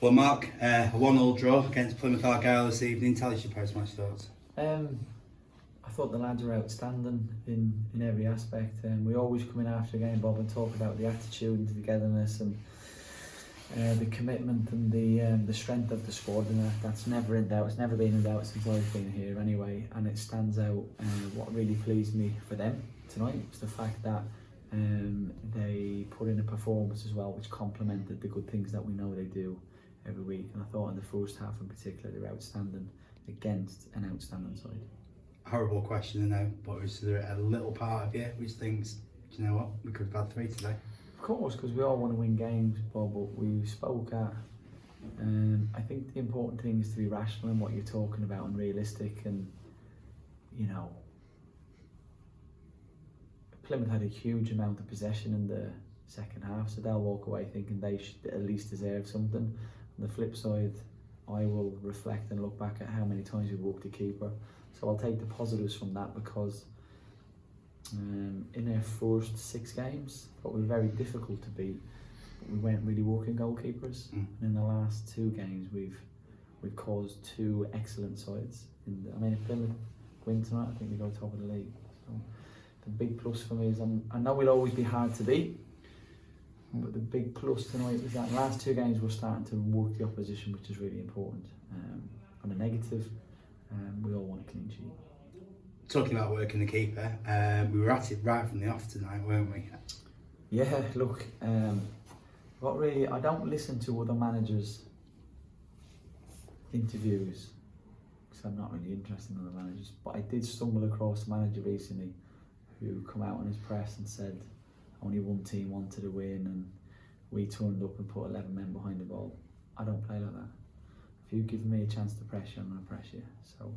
Well, Mark, a 1-1 draw against Plymouth Argyle this evening. Tell us your post-match thoughts. I thought the lads were outstanding in every aspect. We always come in after a game, Bob, and talk about the attitude and the togetherness and the commitment and the strength of the squad, and that's never in doubt. It's never been in doubt since I've been here anyway, and it stands out. What really pleased me for them tonight was the fact that they put in a performance as well which complemented the good things that we know they do every week, and I thought in the first half in particular they were outstanding against an outstanding side. Horrible question, I know, but is there a little part of you which thinks, do you know what, we could have had 3 today? Of course, because we all want to win games, Bob, but we spoke at, I think the important thing is to be rational in what you're talking about and realistic, and, you know, Plymouth had a huge amount of possession in the second half, so they'll walk away thinking they should at least deserve something. On the flip side, I will reflect and look back at how many times we walked the keeper. So I'll take the positives from that, because in our first 6 games, what were very difficult to beat, but we weren't really walking goalkeepers. And in the last 2 games, we've caused 2 excellent sides. If Plymouth win tonight, I think we go top of the league. So the big plus for me is I know we'll always be hard to beat, but the big plus tonight was that in the last 2 games we're starting to work the opposition, which is really important. On the negative, we all want a clean sheet. Talking about working the keeper, we were at it right from the off tonight, weren't we? Yeah, look, I don't listen to other managers' interviews because I'm not really interested in other managers, but I did stumble across a manager recently who come out on his press and said only one team wanted to win and we turned up and put 11 men behind the ball. I don't play like that. If you give me a chance to press you, I'm going to press you. So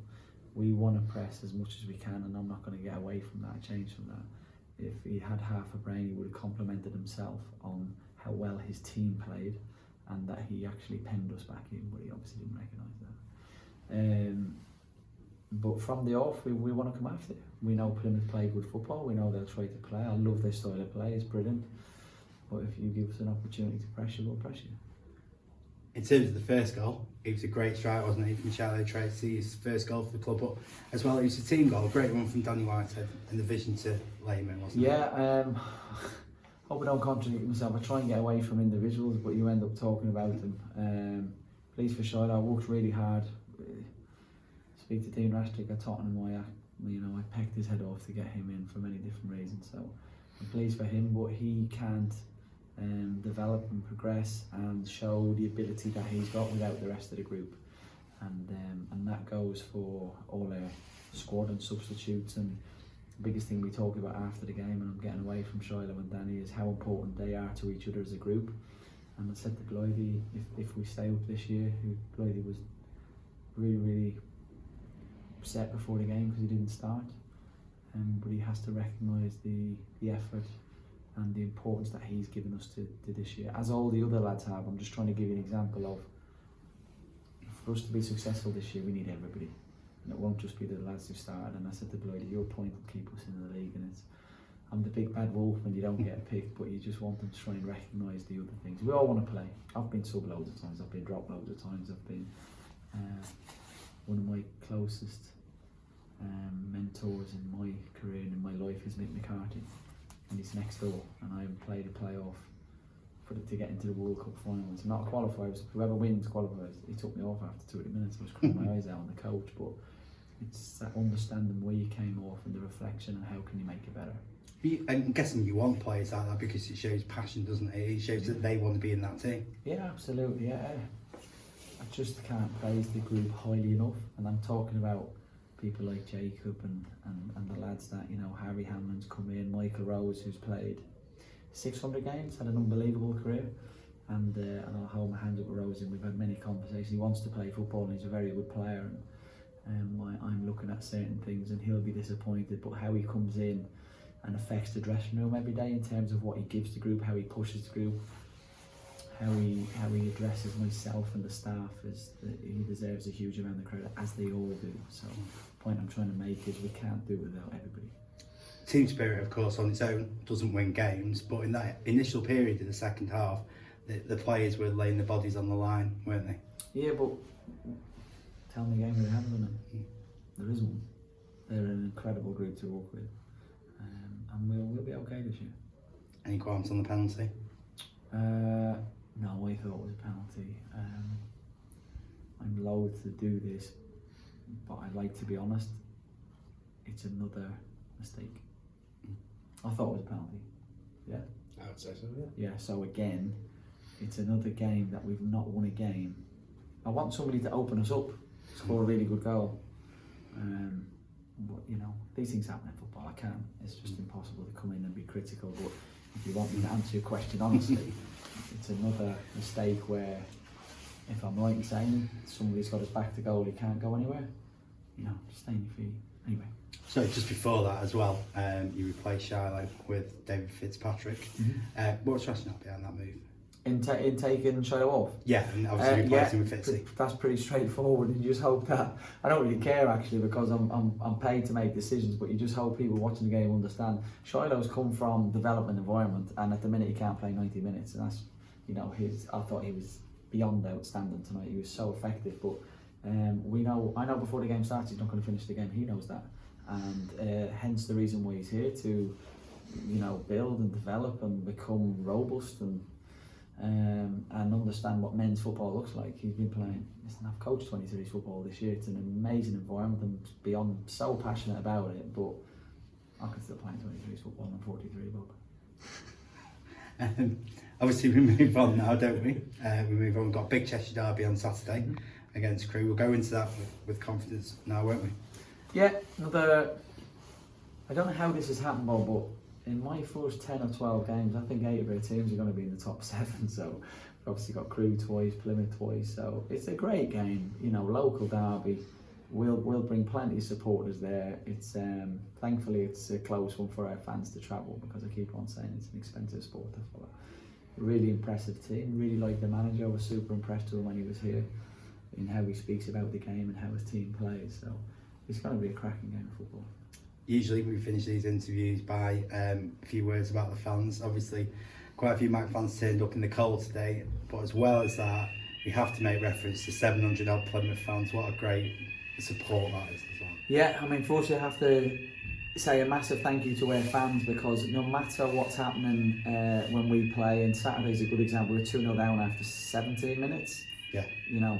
we want to press as much as we can, and I'm not going to get away from that, change from that. If he had half a brain, he would have complimented himself on how well his team played and that he actually penned us back in, but he obviously didn't recognise that. But from the off, we want to come after it. We know Plymouth play good football, we know they'll try to play. I love their style of play, it's brilliant. But if you give us an opportunity to press you, we'll press you. In terms of the first goal, it was a great strike, wasn't it, from Shilow Tracey, his first goal for the club, but as well it was a team goal, a great one from Donny Whitehead and the vision to Layman, wasn't it? Yeah, hope I don't contradict myself. I try and get away from individuals, but you end up talking about them. Pleased for Shilow, I worked really hard. Speak to Dean Rashtrick at Tottenham, I pecked his head off to get him in for many different reasons, so I'm pleased for him, but he can't develop and progress and show the ability that he's got without the rest of the group, and that goes for all our squad and substitutes. And the biggest thing we talk about after the game, and I'm getting away from Shiloh and Danny, is how important they are to each other as a group. And I said to Bloidy, if we stay up this year, Bloidy was really upset before the game because he didn't start, but he has to recognise the effort and the importance that he's given us to this year, as all the other lads have. I'm just trying to give you an example of, for us to be successful this year, we need everybody, and it won't just be the lads who started. And I said to Bloidy, your point will keep us in the league, and I'm the big bad wolf when you don't get picked, but you just want them to try and recognise the other things. We all want to play. I've been sub loads of times, I've been dropped loads of times, I've been one of my closest mentors in my career and in my life is Mick McCarthy, and he's next door, and I played a playoff to get into the World Cup finals. Not qualifiers, whoever wins qualifies. He took me off after 20 minutes. I was crying my eyes out on the coach, but it's that understanding where you came off and the reflection and how can you make it better. I'm guessing you want players like that because it shows passion, doesn't it? It shows that they want to be in that team. Yeah, absolutely, yeah. I just can't praise the group highly enough, and I'm talking about people like Jacob and the lads that, Harry Hamlin's come in, Michael Rose, who's played 600 games, had an unbelievable career, and I'll hold my hands up with Rose, and we've had many conversations. He wants to play football and he's a very good player, and I'm looking at certain things and he'll be disappointed, but how he comes in and affects the dressing room every day in terms of what he gives the group, how he pushes the group, how he addresses myself and the staff, he deserves a huge amount of credit, as they all do. So the point I'm trying to make is we can't do it without everybody. Team spirit, of course, on its own doesn't win games, but in that initial period in the second half, the players were laying their bodies on the line, weren't they? Yeah, but tell me a game where they haven't done it. There isn't one. They're an incredible group to work with, and we'll be okay this year. Any qualms on the penalty? No, I thought it was a penalty. I'm loath to do this, but I'd like to be honest. It's another mistake. I thought it was a penalty. Yeah. I would say so, yeah. Yeah. So again, it's another game that we've not won a game. I want somebody to open us up, score a really good goal. But you know, these things happen in football. I can't. It's just impossible to come in and be critical. But if you want me to answer your question honestly, it's another mistake where, if I'm right in saying somebody's got his back to goal, he can't go anywhere. You know, stay in your feet. Anyway. So just before that as well, you replaced Shilow with David Fitzpatrick. What's the rationale behind that move? In taking Shilow off? Yeah, and obviously replacing with Fitzy. That's pretty straightforward, and you just hope that, I don't really care actually, because I'm paid to make decisions, but you just hope people watching the game understand Shiloh's come from development environment, and at the minute he can't play 90 minutes, and that's, you know, I thought he was beyond outstanding tonight. He was so effective, but I know before the game starts he's not going to finish the game. He knows that, and hence the reason why he's here to, you know, build and develop and become robust and understand what men's football looks like. He's been playing. Listen, I've coached 23s football this year. It's an amazing environment. I'm beyond so passionate about it, but I can still play 23s football. I'm 43, Bob. Obviously we move on now, don't we? We move on. We've got a big Cheshire derby on Saturday against Crewe. We'll go into that with confidence now, won't we? Yeah, I don't know how this has happened, Bob, but in my first 10 or 12 games, I think 8 of our teams are going to be in the top 7. So we've obviously got Crewe twice, Plymouth twice. So it's a great game, you know, local derby. We'll bring plenty of supporters there. It's thankfully it's a close one for our fans to travel, because I keep on saying it's an expensive sport to follow. A really impressive team. Really like the manager. I was super impressed with him when he was here, in how he speaks about the game and how his team plays. So it's going to be a cracking game of football. Usually we finish these interviews by a few words about the fans. Obviously quite a few Mac fans turned up in the cold today, but as well as that, we have to make reference to 700 odd Plymouth fans. What a great support that is as well. Yeah, I mean, firstly I have to say a massive thank you to our fans, because no matter what's happening when we play, and Saturday's a good example, we're 2-0 down after 17 minutes. Yeah. You know,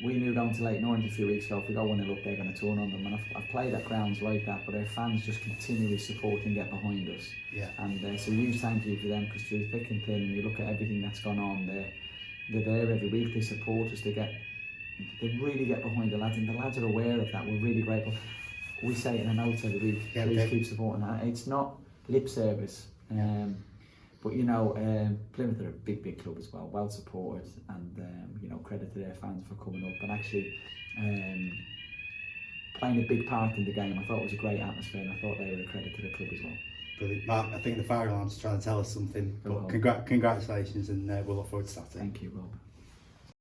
we knew going to Leyton Orient a few weeks ago, if we go 1-0 up, they're going to turn on them. And I've played at grounds like that, but our fans just continually support and get behind us. Yeah. And so huge thank you for them, because through thick and thin, and you look at everything that's gone on, they're there every week, they support us, they really get behind the lads, and the lads are aware of that. We're really grateful. We say it in a note every week, yeah, please keep supporting that. It's not lip service. But you know, Plymouth are a big club as well, well supported, and you know, credit to their fans for coming up and actually playing a big part in the game. I thought it was a great atmosphere, and I thought they were a credit to the club as well. Brilliant. Mark, I think the fire alarm's trying to tell us something, but congratulations, and we'll look forward to Saturday. Thank you, Rob.